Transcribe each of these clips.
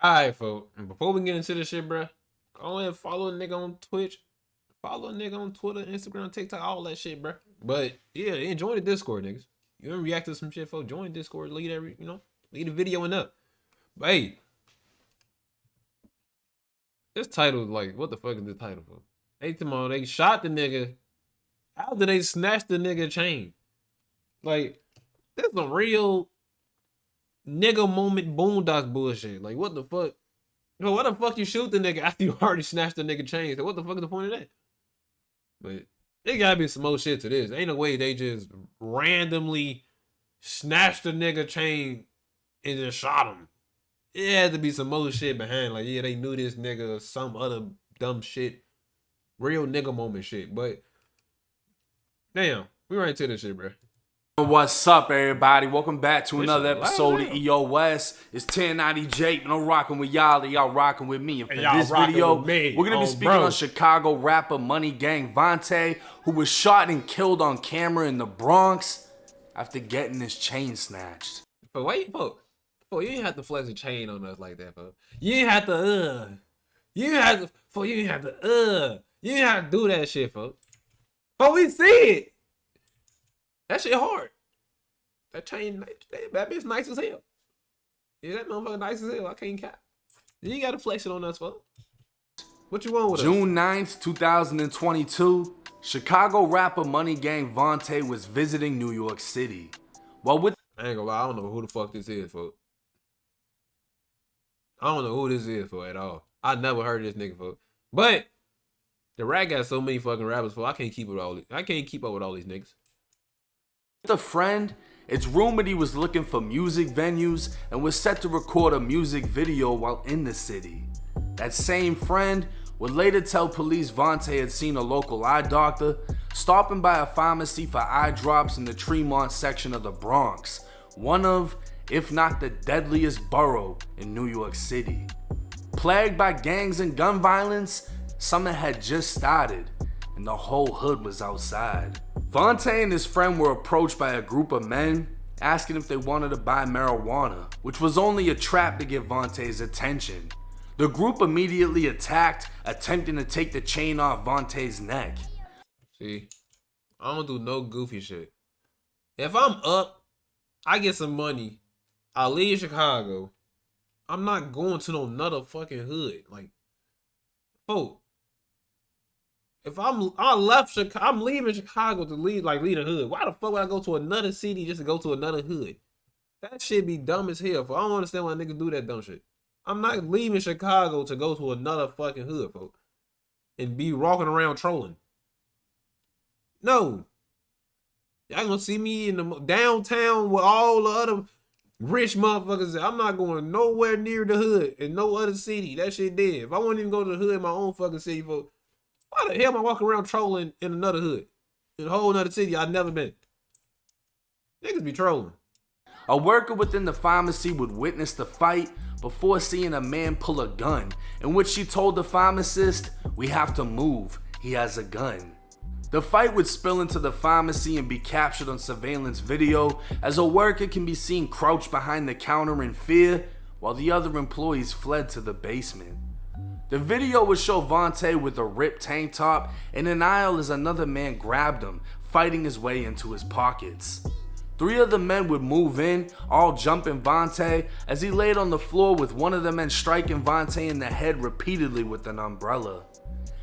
Alright, folks. And before we get into this shit, bro, go ahead and follow a nigga on Twitch. Follow a nigga on Twitter, Instagram, TikTok, all that shit, bro. But yeah, enjoy the Discord, niggas. You wanna react to some shit, folks? Join Discord, leave every, leave the video and up. But hey, this title, like, what the fuck is this title for? They shot the nigga after they snatched the nigga chain. Like, that's some real nigga moment boondocks bullshit. Like, what the fuck? Yo, what the fuck you shoot the nigga after you already snatched the nigga chain? So what the fuck is the point of that? But there gotta be some more shit to this. Ain't no way they just randomly snatched the nigga chain and just shot him. It had to be some more shit behind. Like, yeah, they knew this nigga or some other dumb shit. Real nigga moment shit. But damn, we right into this shit, bro. What's up, everybody? Welcome back to another episode of EO West. It's 1090 Jake, and I'm rocking with y'all, and y'all rocking with me. And for this video, we're going to be speaking on Chicago rapper Money Gang Vontae, who was shot and killed on camera in the Bronx after getting his chain snatched. But wait, folks. You didn't have to flex a chain on us like that, folks. You didn't have to, You didn't have to do that shit, folks. But we see it. That shit hard. That chain, that bitch nice as hell. Yeah, that motherfucker nice as hell. I can't cap. You gotta flex it on us, folks. What you want with June 9th, 2022, Chicago rapper Money Gang Vontae was visiting New York City. Well, with I ain't gonna lie, I don't know who the fuck this is, folks. I don't know who this is for at all. I never heard of this nigga, folks. But the rap got so many fucking rappers, folks. I can't keep up with all these niggas. With a friend, it's rumored he was looking for music venues and was set to record a music video while in the city. That same friend would later tell police Vontae had seen a local eye doctor stopping by a pharmacy for eye drops in the Tremont section of the Bronx, one of, if not the deadliest borough in New York City. Plagued by gangs and gun violence, summer had just started and the whole hood was outside. Vontae and his friend were approached by a group of men asking if they wanted to buy marijuana, which was only a trap to get Vontae's attention. The group immediately attacked, attempting to take the chain off Vontae's neck. See, I don't do no goofy shit. If I'm up, I get some money, I leave Chicago, I'm not going to no another fucking hood. Like, folks. If I'm leaving Chicago to leave the hood. Why the fuck would I go to another city just to go to another hood? That shit be dumb as hell. I don't understand why niggas do that dumb shit. I'm not leaving Chicago to go to another fucking hood, folks, and be walking around trolling. No. Y'all gonna see me in the downtown with all the other rich motherfuckers. I'm not going nowhere near the hood in no other city. That shit dead. If I wouldn't even go to the hood in my own fucking city, folks, why the hell am I walking around trolling in another hood? In a whole nother city I've never been. Niggas be trolling. A worker within the pharmacy would witness the fight before seeing a man pull a gun, in which she told the pharmacist, "We have to move, he has a gun." The fight would spill into the pharmacy and be captured on surveillance video as a worker can be seen crouched behind the counter in fear while the other employees fled to the basement. The video would show Vontae with a ripped tank top in an aisle as another man grabbed him, fighting his way into his pockets. 3 of the men would move in, all jumping Vontae as he laid on the floor with one of the men striking Vontae in the head repeatedly with an umbrella.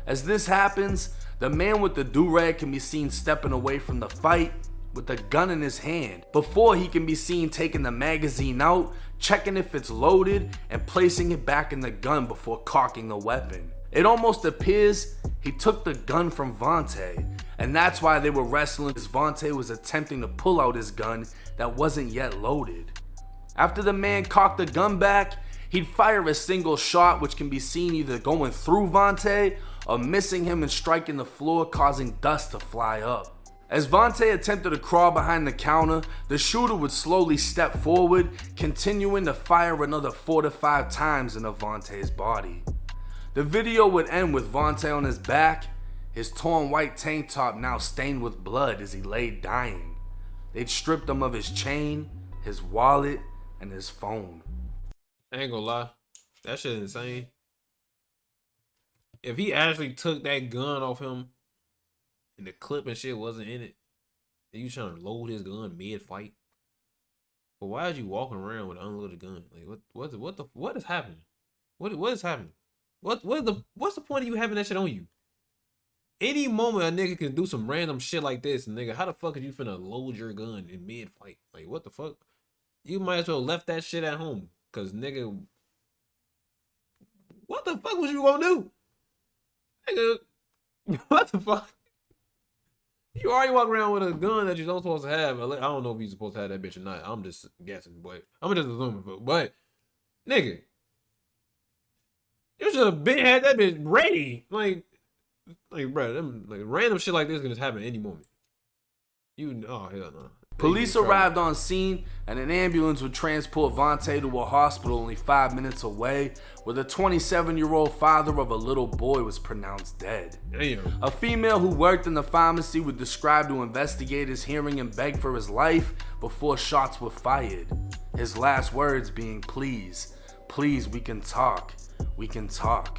As this happens, the man with the do-rag can be seen stepping away from the fight with a gun in his hand before he can be seen taking the magazine out, checking if it's loaded, and placing it back in the gun before cocking the weapon. It almost appears he took the gun from Vontae, and that's why they were wrestling as Vontae was attempting to pull out his gun that wasn't yet loaded. After the man cocked the gun back, he'd fire a single shot which can be seen either going through Vontae or missing him and striking the floor, causing dust to fly up. As Vontae attempted to crawl behind the counter, the shooter would slowly step forward, continuing to fire another 4 to 5 times into Vontae's body. The video would end with Vontae on his back, his torn white tank top now stained with blood as he lay dying. They'd stripped him of his chain, his wallet, and his phone. I ain't gonna lie. That shit insane. If he actually took that gun off him and the clip and shit wasn't in it, and you trying to load his gun mid fight, but why is you walking around with an unloaded gun? Like what is happening? What is happening? What's the point of you having that shit on you? Any moment a nigga can do some random shit like this, nigga, how the fuck is you finna load your gun in mid fight? Like what the fuck? You might as well left that shit at home, cause nigga, what the fuck was you gonna do? Nigga, what the fuck? You already walk around with a gun that you don't supposed to have. I don't know if you're supposed to have that bitch or not. I'm just guessing, but I'm just assuming. But nigga, you should have been had that bitch ready. Like, bro, them like random shit like this can just happen any moment. Oh hell no. Police arrived on scene and an ambulance would transport Vontae to a hospital only 5 minutes away, where the 27-year-old father of a little boy was pronounced dead. Damn. A female who worked in the pharmacy would describe to investigators hearing him beg for his life before shots were fired. His last words being, "Please, please, we can talk. We can talk."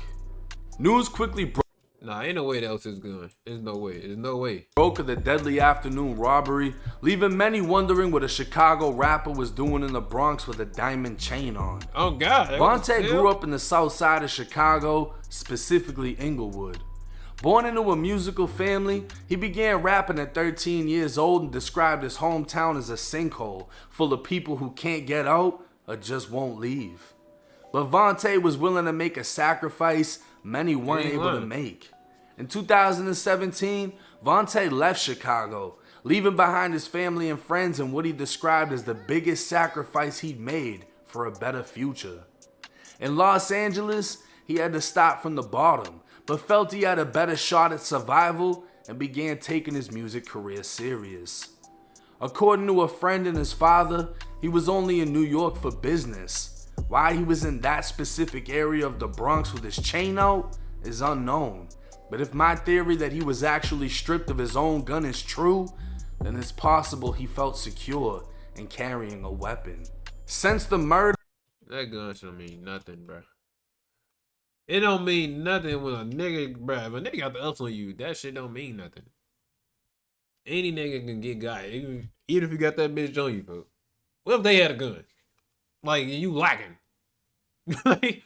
News quickly broke. Nah, ain't no way else is good. There's no way. There's no way. Broke of the deadly afternoon robbery, leaving many wondering what a Chicago rapper was doing in the Bronx with a diamond chain on. Oh God. Vontae grew up in the south side of Chicago, specifically Inglewood. Born into a musical family, he began rapping at 13 years old and described his hometown as a sinkhole full of people who can't get out or just won't leave. But Vontae was willing to make a sacrifice many weren't able to make. In 2017, Vontae left Chicago, leaving behind his family and friends in what he described as the biggest sacrifice he'd made for a better future. In Los Angeles, he had to start from the bottom, but felt he had a better shot at survival and began taking his music career serious. According to a friend and his father, he was only in New York for business. Why he was in that specific area of the Bronx with his chain out is unknown. But if my theory that he was actually stripped of his own gun is true, then it's possible he felt secure in carrying a weapon. Since the murder... That gun don't mean nothing, bro. It don't mean nothing when a nigga, bro. If a nigga got the ups on you, that shit don't mean nothing. Any nigga can get got, even if you got that bitch on you, folks. What if they had a gun? Like, you lacking. Like,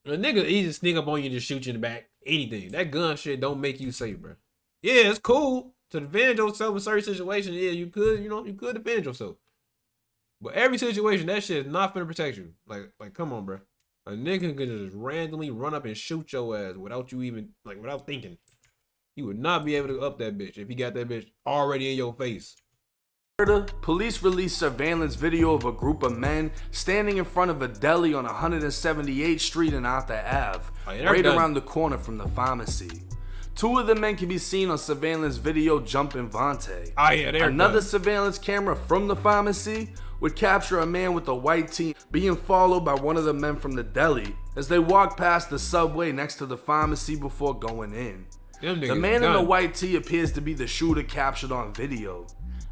a nigga easy sneak up on you and just shoot you in the back. Anything. That gun shit don't make you safe, bro. Yeah, it's cool to defend yourself in certain situations. Yeah, you could defend yourself. But every situation, that shit is not finna protect you. Like, come on, bro. A nigga can just randomly run up and shoot your ass without you even, like, without thinking. You would not be able to up that bitch if he got that bitch already in your face. Police released surveillance video of a group of men standing in front of a deli on 178th Street and Arthur Ave, right around the corner from the pharmacy. Two of the men can be seen on surveillance video jumping Vontae. Another surveillance camera from the pharmacy would capture a man with a white tee being followed by one of the men from the deli as they walk past the subway next to the pharmacy before going in. The man in the white tee appears to be the shooter captured on video.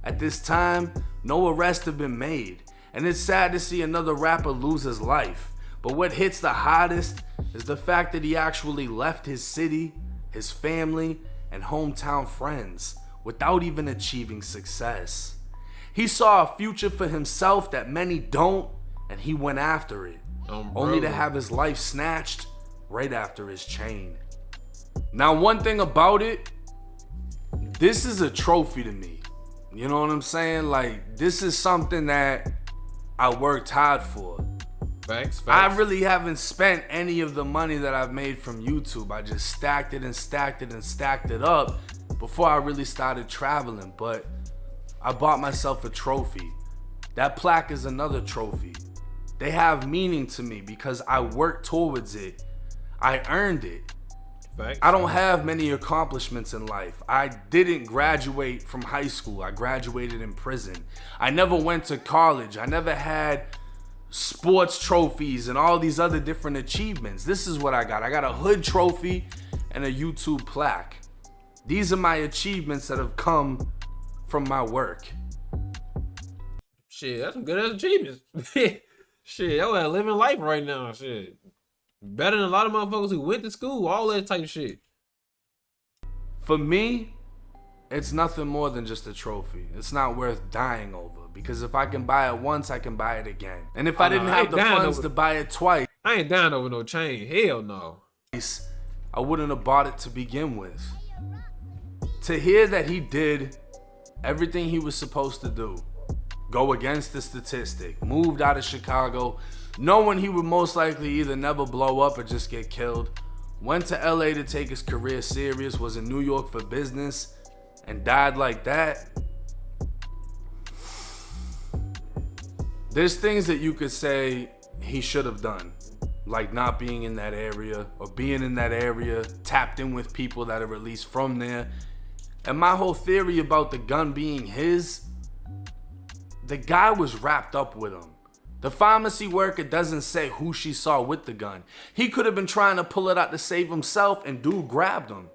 At this time, no arrests have been made, and it's sad to see another rapper lose his life. But what hits the hardest is the fact that he actually left his city, his family, and hometown friends without even achieving success. He saw a future for himself that many don't, and he went after it, only to have his life snatched right after his chain. Now, one thing about it, this is a trophy to me. You know what I'm saying? Like, this is something that I worked hard for. Facts. I really haven't spent any of the money that I've made from YouTube. I just stacked it and stacked it and stacked it up before I really started traveling. But I bought myself a trophy. That plaque is another trophy. They have meaning to me because I worked towards it. I earned it. I don't have many accomplishments in life. I didn't graduate from high school. I graduated in prison. I never went to college. I never had sports trophies and all these other different achievements. This is what I got. I got a hood trophy and a YouTube plaque. These are my achievements that have come from my work. Shit, that's some good ass achievements. Shit, y'all living life right now. Shit. Better than a lot of motherfuckers who went to school, all that type of shit. For me, it's nothing more than just a trophy. It's not worth dying over, because if I can buy it once, I can buy it again. And if I didn't have the funds to buy it twice, I ain't down over no chain. Hell no. I wouldn't have bought it to begin with. To hear that he did everything he was supposed to do, go against the statistic, moved out of Chicago, knowing he would most likely either never blow up or just get killed, went to LA to take his career serious, was in New York for business, and died like that. There's things that you could say he should have done, like not being in that area, or being in that area, tapped in with people that are at least from there. And my whole theory about the gun being his, the guy was wrapped up with him. The pharmacy worker doesn't say who she saw with the gun. He could have been trying to pull it out to save himself, and dude grabbed him.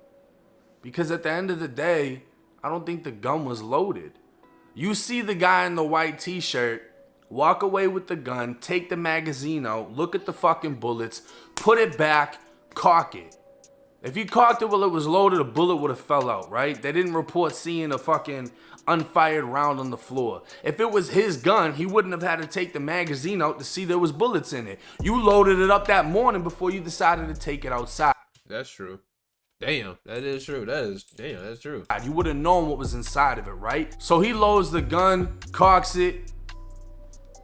Because at the end of the day, I don't think the gun was loaded. You see the guy in the white t-shirt walk away with the gun, take the magazine out, look at the fucking bullets, put it back, cock it. If he cocked it while it was loaded, a bullet would have fell out, right? They didn't report seeing a fucking unfired round on the floor. If it was his gun, he wouldn't have had to take the magazine out to see there was bullets in it. You loaded it up that morning before you decided to take it outside. That's true. Damn, that is true. That's true. You would have known what was inside of it, right? So he loads the gun, cocks it,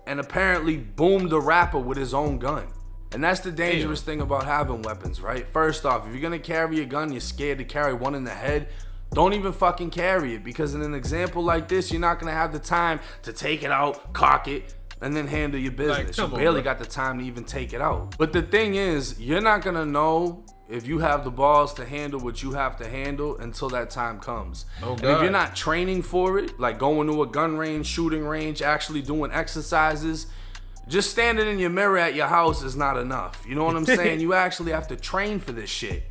and apparently boomed the rapper with his own gun. And that's the dangerous thing about having weapons, right? First off, if you're gonna carry a gun, you're scared to carry one in the head, don't even fucking carry it, because in an example like this, you're not gonna have the time to take it out, cock it, and then handle your business. Like, you barely got the time to even take it out. But the thing is, you're not gonna know if you have the balls to handle what you have to handle until that time comes. Oh, and God. if you're not training for it, like going to a gun range, shooting range, actually doing exercises, just standing in your mirror at your house is not enough. You know what I'm saying? You actually have to train for this shit.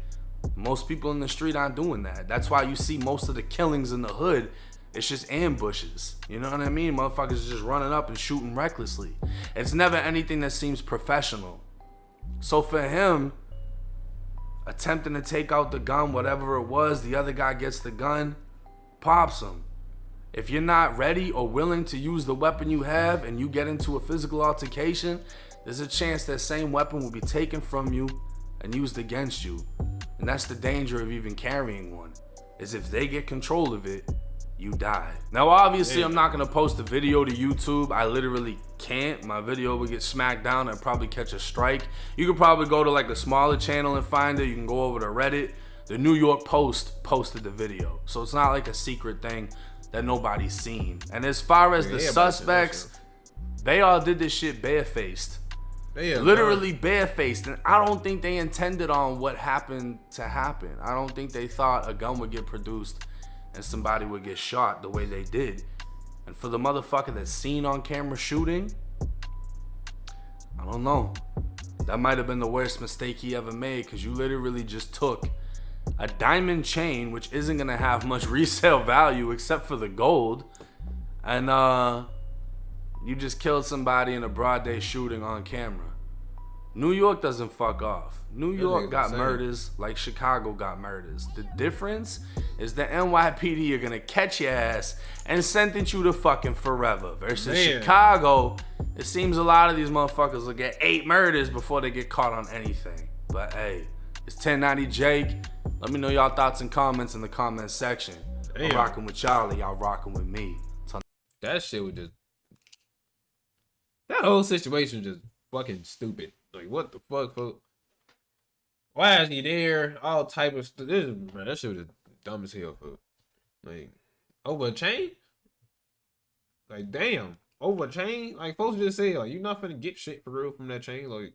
Most people in the street aren't doing that. That's why you see most of the killings in the hood. It's just ambushes. You know what I mean? Motherfuckers just running up and shooting recklessly. It's never anything that seems professional. So for him, attempting to take out the gun, whatever it was, the other guy gets the gun, pops him. If you're not ready or willing to use the weapon you have and you get into a physical altercation, there's a chance that same weapon will be taken from you and used against you. And that's the danger of even carrying one, is if they get control of it, you die. Now, obviously, I'm not gonna post a video to YouTube. I literally can't. My video would get smacked down and probably catch a strike. You could probably go to like a smaller channel and find it. You can go over to Reddit. The New York Post posted the video. So it's not like a secret thing that nobody's seen. And as far as the suspects, they all did this shit barefaced. Literally barefaced. And I don't think they intended on what happened to happen. I don't think they thought a gun would get produced and somebody would get shot the way they did. And for the motherfucker that's seen on camera shooting, I don't know. That might have been the worst mistake he ever made, because you literally just took a diamond chain, which isn't gonna have much resale value except for the gold, and you just killed somebody in a broad day shooting on camera. New York doesn't fuck off. New York got murders like Chicago got murders. The difference is the NYPD are gonna catch your ass and sentence you to fucking forever. Versus Chicago, it seems a lot of these motherfuckers will get 8 murders before they get caught on anything. But hey, it's 1090 Jake. Let me know y'all thoughts and comments in the comment section. I'm rocking with Charlie, y'all rocking with me. That shit was just, that whole situation just fucking stupid. Like, what the fuck, folks? Why is he there? All type of stuff. Man, that shit was just dumb as hell, folks. Like, over a chain? Like, damn. Over a chain? Like, folks just say, like, you not finna get shit for real from that chain. Like,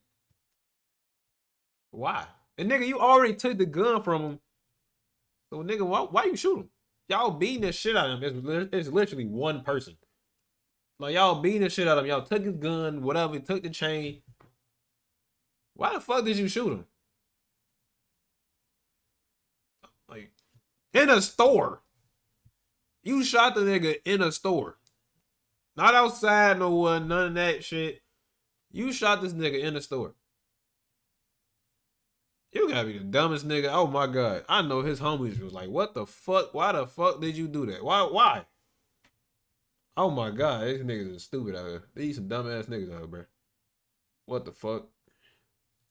why? And nigga, you already took the gun from him. So nigga, why you shoot him? Y'all beating the shit out of him. It's literally one person. Like, y'all beating the shit out of him. Y'all took his gun, whatever, took the chain. Why the fuck did you shoot him? Like, in a store. You shot the nigga in a store. Not outside, no one, none of that shit. You shot this nigga in a store. You gotta be the dumbest nigga. Oh my god. I know his homies was like, what the fuck? Why the fuck did you do that? Why? Oh my god, these niggas are stupid out here. These some dumbass niggas out here, bro. What the fuck?